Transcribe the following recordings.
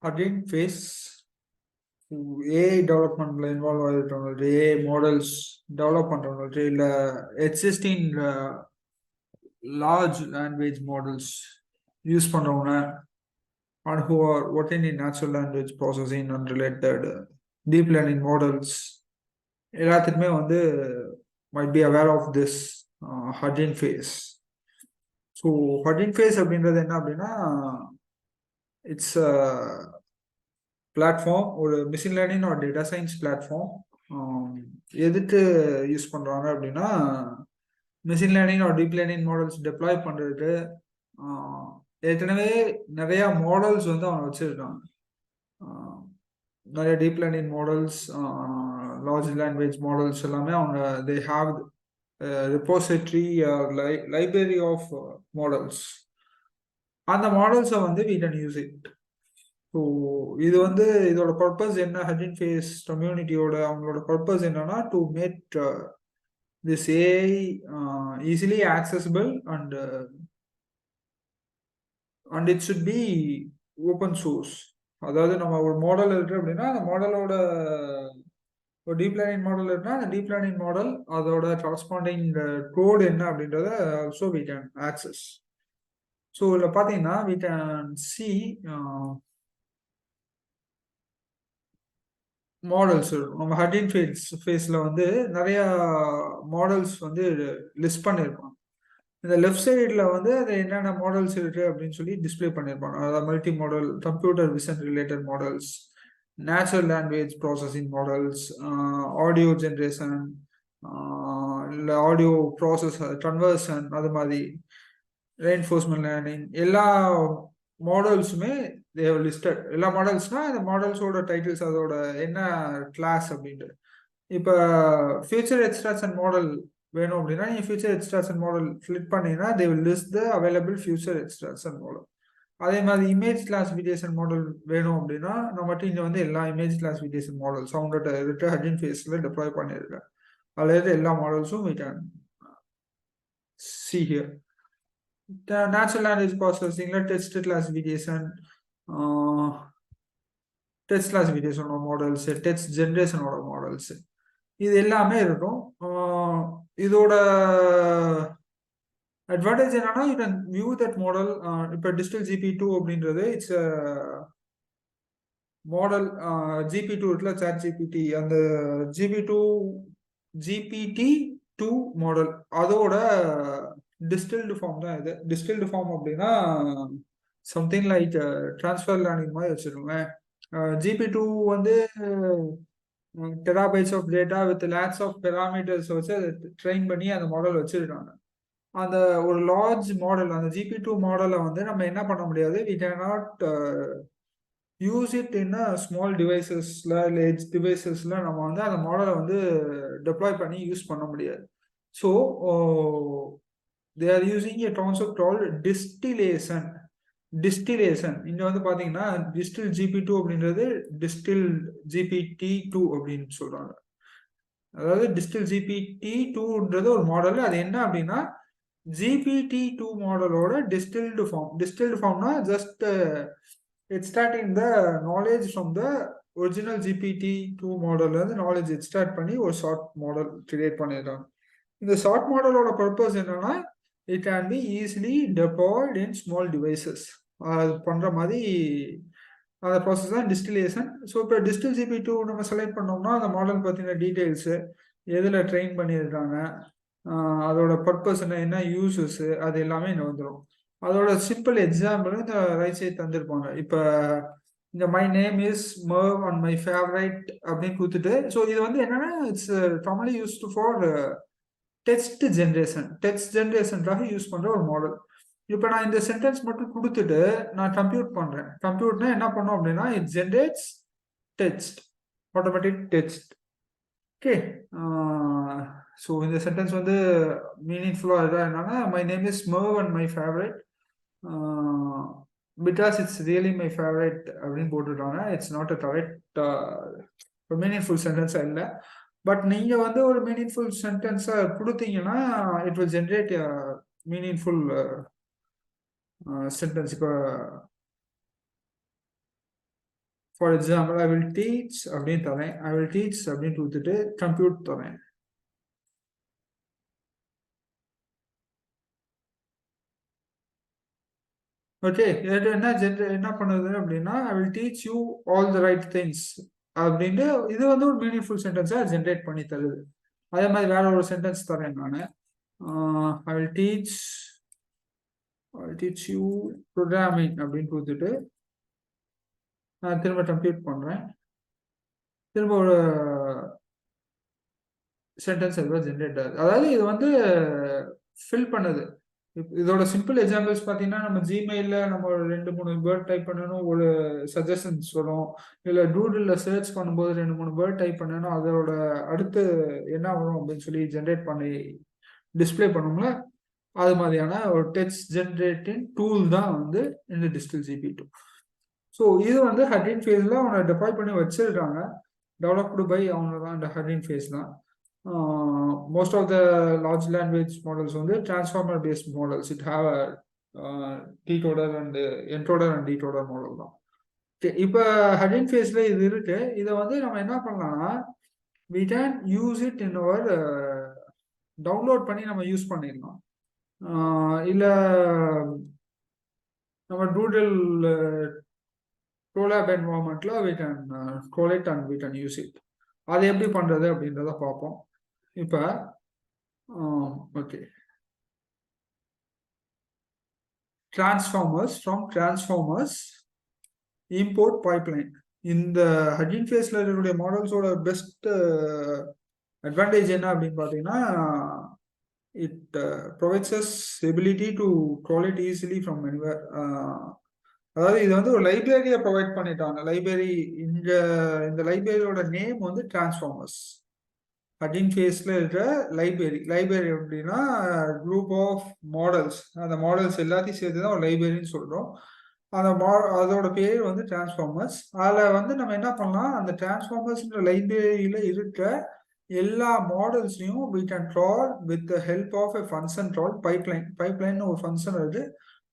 Again, face AI development involve AI models development existing large language models use பண்றவங்க and who are working in natural language processing and related deep learning models எல்லாத்துக்குமே வந்து might be aware of this Hugging face. So Hugging face அப்படின்றது என்ன அப்படின்னா it's a platform ஒரு machine learning or data science platform. எதுக்கு use பண்றாங்க அப்படின்னா machine learning or deep learning models deploy பண்றதுக்கு ஏற்கனவே நிறைய மாடல்ஸ் வந்து அவங்க வச்சிருக்காங்க. நிறைய deep learning models, large language models எல்லாமே அவங்க they have repository library of models. அந்த மாடல்ஸை வந்து we can use it. So இது வந்து இதோட பர்பஸ் என்ன, ஹஜின் ஃபேஸ் கம்யூனிட்டியோட அவங்களோட பர்பஸ் என்னன்னா to make this AI easily accessible and it should be open source. அதாவது நம்ம ஒரு மாடல் இருக்கு அப்படின்னா அந்த மாடலோட ஒரு டீப் லேர்னிங் மாடல் இருக்குன்னா அந்த டீப் லேர்னிங் மாடல் அதோட கரஸ்பாண்டிங் கோட் என்ன அப்படின்றத also we can access. So இதில் பார்த்தீங்கன்னா வி கேன் சி மாடல்ஸ் நம்ம ஹட்டின் ஃபேஸில் வந்து நிறைய மாடல்ஸ் வந்து லிஸ்ட் பண்ணியிருப்பாங்க. இந்த லெஃப்ட் சைடில் வந்து அது என்னென்ன மாடல்ஸ் இருக்கு அப்படின்னு சொல்லி டிஸ்பிளே பண்ணியிருப்பாங்க. அதாவது multi model, computer vision related models, natural language processing models, audio generation, இல்லை ஆடியோ ப்ராசஸ் கன்வர்ஷன், அது மாதிரி ரெயின்ஃபோர்ஸ்மெண்ட் லேர்னிங், எல்லா மாடல்ஸுமே தேவ் லிஸ்டட். எல்லா மாடல்ஸ்னா அந்த மாடல்ஸோட டைட்டில்ஸ் அதோட என்ன கிளாஸ் அப்படின்ட்டு. இப்போ ஃபியூச்சர் எக்ஸ்ட்ராக்ஷன் மாடல் வேணும் அப்படின்னா நீங்கள் ஃபியூச்சர் எக்ஸ்ட்ராக்ஷன் மாடல் கிளிக் பண்ணீங்கன்னா they will list the available future extraction model. அதே மாதிரி இமேஜ் கிளாசிஃபிகேஷன் மாடல் வேணும் அப்படின்னா நம்மகிட்ட இங்கே வந்து எல்லா இமேஜ் கிளாசிஃபிகேஷன் மாடல்ஸ் அவங்ககிட்ட இருக்க ஹஜின் ஃபேஸில் டிப்ளாய் பண்ணியிருக்கேன். அதில் இருக்க எல்லா மாடல்ஸும் we can see here. The natural language processing, text classification, text கிளாசிஃபிகேஷனோட மாடல்ஸ், டெக்ஸ்ட் ஜென்ரேஷனோட மாடல்ஸ், இது எல்லாமே இருக்கும். இதோட அட்வான்டேஜ் என்னன்னா you can view that model. இப்போ டிஜிட்டல் ஜிபி2 அப்படின்றது இட்ஸ் மாடல். ஜிபி2 இருக்குல்ல, சாட் ஜிபிடி, அந்த ஜிபிடி2 மாடல் அதோட டிஸ்டில்டு ஃபார்ம் தான் இது. டிஸ்டில்டு ஃபார்ம் அப்படின்னா சம்திங் லைக் ட்ரான்ஸ்ஃபர் லேர்னிங் மாதிரி வச்சுருக்கோங்க. ஜிபி2 வந்து terabytes of data with lakhs of parameters வச்சு அதை ட்ரெயின் பண்ணி அந்த மாடல் வச்சிருக்காங்க. அந்த ஒரு லார்ஜ் மாடல், அந்த ஜிபி2 மாடலை வந்து நம்ம என்ன பண்ண முடியாது, we can not use it in small டிவைசஸ்ல இல்லை எட்ஜ் டிவைசஸ்ல நம்ம வந்து அந்த மாடலை வந்து டெப்ளாய் பண்ணி யூஸ் பண்ண முடியாது. So they are using a concept called distillation. இங்க வந்து பாத்தீங்கன்னா டிஸ்டில் ஜிபி2 அப்படின்றது டிஸ்டில் ஜிபிடி2 அப்படின்னு சொல்றாங்க. அதாவது டிஸ்டில் ஜிபிடி2ன்றது ஒரு மாடல். அது என்ன அப்படின்னா ஜிபிடி2 மாடலோட டிஸ்டில்டு ஃபார்ம். டிஸ்டில்டு ஃபார்ம்னா just extracting the knowledge from the original ஜிபிடி2 மாடல்ல இருந்து நாலேஜ் எக்ஸ்ட்ராக்ட் பண்ணி ஒரு ஷார்ட் மாடல் கிரியேட் பண்ணிடுறாங்க. இந்த ஷார்ட் மாடலோட பர்பஸ் என்னன்னா it can be easily deployed in small devices. அது பண்ற மாதிரி அந்த ப்ராசஸ் தான் டிஸ்டிலேஷன். ஸோ இப்போ டிஸ்டில் ஜிபி2 நம்ம செலக்ட் பண்ணோம்னா அந்த மாடல் பற்றின டீட்டெயில்ஸு, எதில் ட்ரெயின் பண்ணியிருக்காங்க, அதோட பர்பஸ் என்ன யூசஸ், அது எல்லாமே இங்கே வந்துடும். அதோட சிம்பிள் எக்ஸாம்பிள் இந்த ரைட் சைட் தந்திருப்பாங்க. இப்போ இந்த my name is Merve and my favourite அப்படின்னு கொடுத்துட்டு, ஸோ இது வந்து என்னன்னா it's commonly used for text ஜென்ரேஷனுக்காக யூஸ் பண்ற ஒரு மாடல். இப்போ நான் இந்த சென்டென்ஸ் மட்டும் கொடுத்துட்டு நான் கம்ப்யூட் பண்றேன். கம்ப்யூட்னா என்ன பண்ணும் அப்படின்னா it generates text, automatic text. Okay, so இந்த சென்டென்ஸ் வந்து மீனிங்ஃபுல்லாக இருக்கா என்னன்னா my name is Merve and my favourite because it's really my favourite அப்படின்னு போட்டுருக்காங்க. It's not a correct meaningful சென்டென்ஸாக இல்லை. பட் நீங்க வந்து ஒரு மீனிங்ஃபுல் சென்டென்ஸை கொடுத்தீங்கன்னா it will generate for example I will teach அப்படின்னு தரேன், ஐ வில் டீச் அப்படின்னு கொடுத்துட்டு கம்ப்யூட் தரேன். ஓகே, இது என்ன பண்ணுது அப்படின்னா ஐ will teach you all the right things அப்படின்ட்டு இது வந்து ஒரு மீனிங்ஃபுல் சென்டென்ஸை ஜென்ரேட் பண்ணி தருது. அதே மாதிரி வேற ஒரு சென்டென்ஸ் தரேன் நான், ஐ வில் டீச் யூ ப்ரோக்ராமிங் அப்படின்னு கொடுத்துட்டு நான் திரும்ப கம்ப்யூட் பண்றேன். திரும்ப ஒரு சென்டென்ஸ் எதுவும் ஜென்ரேட் ஆகுது. அதாவது இது வந்து ஃபில் பண்ணுது. இதோட சிம்பிள் எக்ஸாம்பிள்ஸ் பார்த்தீங்கன்னா நம்ம ஜிமெயிலில் நம்ம ஒரு 2-3 வேர்ட் டைப் பண்ணணும், ஒரு சஜஷன்ஸ் வரும். இல்லை டூடில் சர்ச் பண்ணும்போது 2-3 வேர்ட் டைப் பண்ணணும், அதோட அடுத்து என்ன வரும் அப்படின்னு சொல்லி ஜென்ரேட் பண்ணி டிஸ்பிளே பண்ணும்ல, அது மாதிரியான ஒரு டெக்ஸ்ட் ஜென்ரேட்டிங் டூல் தான் வந்து இந்த டிஜிட்டல் ஜிபி2. ஸோ இது வந்து ஹட்டின் ஃபேஸில் அவங்க டெப்ளாய் பண்ணி வச்சிருக்காங்க. டெவலப்டு பை அவங்க தான், இந்த ஹட்டின் ஃபேஸ் தான். Most of the large language models வந்து transformer based models. It have a decoder and encoder and decoder model தான். இப்போ ஹட்டின் ஃபேஸ்ல இது இருக்கு. இதை வந்து நம்ம என்ன பண்ணலாம்னா we can use it in our download பண்ணி நம்ம யூஸ் பண்ணிடலாம். இல்லை நம்ம டூடில் Colab environmentல we can call it and we can use it. அது எப்படி பண்றது அப்படின்றத பார்ப்போம். இப்போ ஓகே, டிரான்ஸ்ஃபார்மர்ஸ் இம்போர்ட் பைப்லைன். இந்த ஹட்டின் ஃபேஸ்ல இருக்கக்கூடிய மாடல்ஸோட பெஸ்ட் அட்வான்டேஜ் என்ன அப்படின்னு பார்த்தீங்கன்னா it provides us ability to call it easily from anywhere. அதாவது இது வந்து ஒரு லைப்ரரியை ப்ரொவைட் பண்ணிட்டாங்க. லைப்ரரி, இந்த லைப்ரரியோட நேம் வந்து டிரான்ஸ்ஃபார்மர்ஸ். ஹட்டின் ஃபேஸ்ல இருக்கிற லைப்ரரி அப்படின்னா குரூப் ஆஃப் மாடல்ஸ். அந்த மாடல்ஸ் எல்லாத்தையும் சேர்த்து தான் ஒரு லைப்ரரின்னு சொல்றோம். அதோட பேர் வந்து டிரான்ஸ்ஃபார்மர்ஸ். அதில் வந்து நம்ம என்ன பண்ணலாம், அந்த டிரான்ஸ்ஃபார்மர்ஸ்ன்ற லைப்ரரியில இருக்க எல்லா மாடல்ஸையும் we can call with the help of a function called pipeline ஒரு ஃபங்க்ஷன் இருக்கு.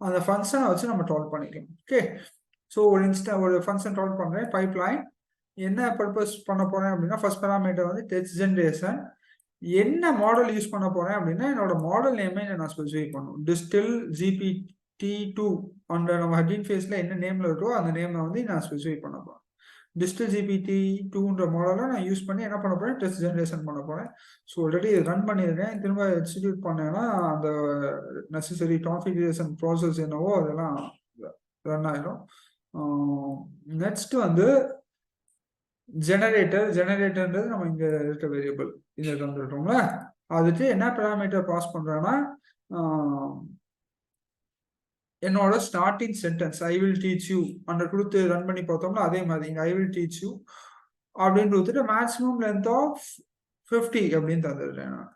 அந்த ஃபங்க்ஷனை வச்சு நம்ம கால் பண்ணிக்கலாம். ஓகே, ஸோ ஒரு ஃபங்க்ஷன் கால் பண்றேன், பைப்லைன். என்ன பர்பஸ் பண்ண போறேன் அப்படின்னா ஃபர்ஸ்ட் பேராமீட்டர் வந்து டெக்ஸ்ட் ஜென்ரேஷன். என்ன மாடல் யூஸ் பண்ண போறேன் அப்படின்னா என்னோட மாடல் நேமே நான் ஸ்பெசிஃபை பண்ணும். டிஸ்டில் GPT2 அந்த நம்ம ஹட்டின் ஃபேஸ்ல என்ன நேம்ல இருக்கோ அந்த நேம்ல வந்து நான் ஸ்பெசிஃபை பண்ண போறேன். டிஸ்டில் GPT2ன்ற மாடலை நான் யூஸ் பண்ணி என்ன பண்ண போறேன், டெக்ஸ்ட் ஜென்ரேஷன் பண்ண போறேன். ஸோ ஆல்ரெடி ரன் பண்ணியிருக்கேன். திரும்ப எக்ஸிக்யூட் பண்ணேன்னா அந்த நெசசரி கான்ஃபிகரேஷன் ப்ராசஸ் என்னவோ அதெல்லாம் ரன் ஆயிடும். நெக்ஸ்ட் வந்து ஜெனரேட்டர்ன்றது நம்ம இங்க இருக்க வேரியபிள் இங்க வந்துட்டோம்ல. அதுக்கு என்ன பேராமீட்டர் பாஸ் பண்றேன்னா என்னோட starting sentence I will teach you அந்த கொடுத்து ரன் பண்ணி பார்த்தோம்ல, அதே மாதிரி இங்க ஐ வில் டீச் யூ அப்படின்னு கொடுத்துட்டு மேக்ஸிமம் லென்த் ஆஃப் 50 அப்படின்னு தந்துடுறேன். நான்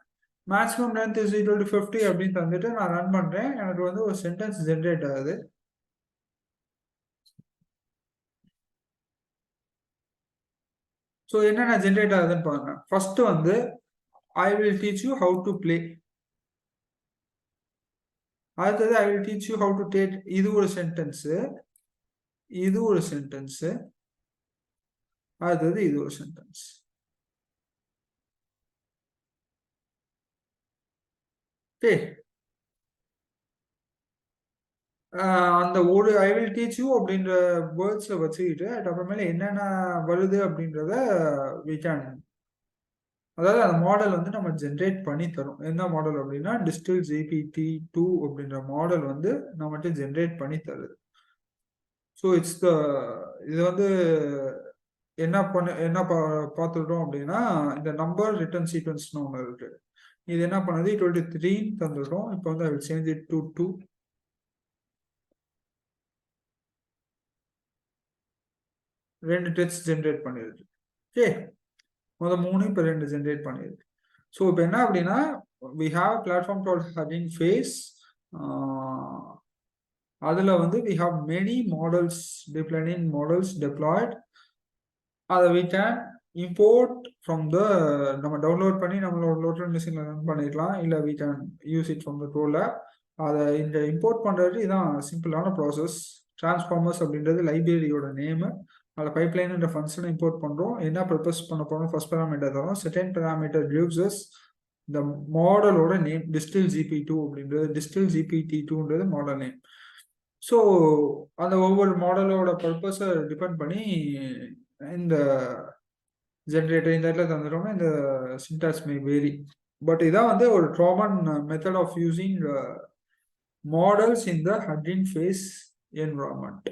maximum length is equal to 50 அப்படின்னு தந்துட்டு நான் ரன் பண்றேன். எனக்கு வந்து ஒரு சென்டென்ஸ் ஜென்ரேட் ஆகுது. ஸோ என்னென்ன ஜென்ரேட் ஆகுதுன்னு பாருங்க. ஃபர்ஸ்ட் வந்து I will teach you how to play. அடுத்தது I will teach you how to take. இது ஒரு சென்டென்ஸ். அடுத்தது இது ஒரு சென்டென்ஸ். ஓகே, அந்த ஒரு ஐ வில் டீச் யூ அப்படின்ற வேர்ட்ஸ்ல வச்சுக்கிட்டு அதுக்கப்புறமேல என்னென்ன வருது அப்படின்றத we can, அதாவது அந்த மாடல் வந்து நம்ம ஜென்ரேட் பண்ணி தரும். என்ன மாடல் அப்படின்னா டிஸ்டில் GPT2 அப்படின்ற மாடல் வந்து நம்மகிட்ட ஜென்ரேட் பண்ணி தருது. ஸோ இது வந்து என்ன பார்த்துட்டோம் அப்படின்னா இந்த நம்பர் ரிட்டர்ன் சீக்வன்ஸ்னு ஒன்று இருக்கு. இது என்ன பண்ணுது 23 தந்துட்டோம். இப்போ வந்து I will change it to 2. ரெண்டு டெக்ஸ்ட் ஜென்ரேட் பண்ணிருக்கு. ஓகே, முதல் 3 இப்போ 2 ஜென்ரேட் பண்ணிருக்கு. ஸோ இப்போ என்ன அப்படின்னா we have a platform called Hugging Face. அதில் வந்து we have many models, deep learning models deployed. அதை we can import from the, நம்ம டவுன்லோட் பண்ணி நம்மளோட லோக்கல் மிஷினில் ரன் பண்ணிக்கலாம். இல்லை we can use it from the Colab. அதை இந்த இம்போர்ட் பண்ணுறது இதுதான் சிம்பிளான ப்ராசஸ். டிரான்ஸ்ஃபார்மர்ஸ் அப்படின்றது லைப்ரரியோட நேமு. அதில் பைப்லைன்ன்ற ஃபங்க்ஷனை இம்போர்ட் பண்ணுறோம். என்ன பர்பஸ் பண்ண போகிறோம்? ஃபர்ஸ்ட் பேராமீட்டர் தரோம். செகண்ட் பேராமீட்டர் gives us இந்த மாடலோட நேம் டிஸ்டில் GP2 அப்படின்றது, டிஸ்டில் GPT2ன்றது மாடல் நேம். ஸோ அந்த ஒவ்வொரு மாடலோட பர்பஸை டிபெண்ட் பண்ணி இந்த ஜென்ரேட்டர் இந்த இடத்துல தந்துட்டோம்னா இந்த சின்டாக்ஸ் மே வேரி. பட் இதான் வந்து ஒரு common method of using models in the Hugging Face environment.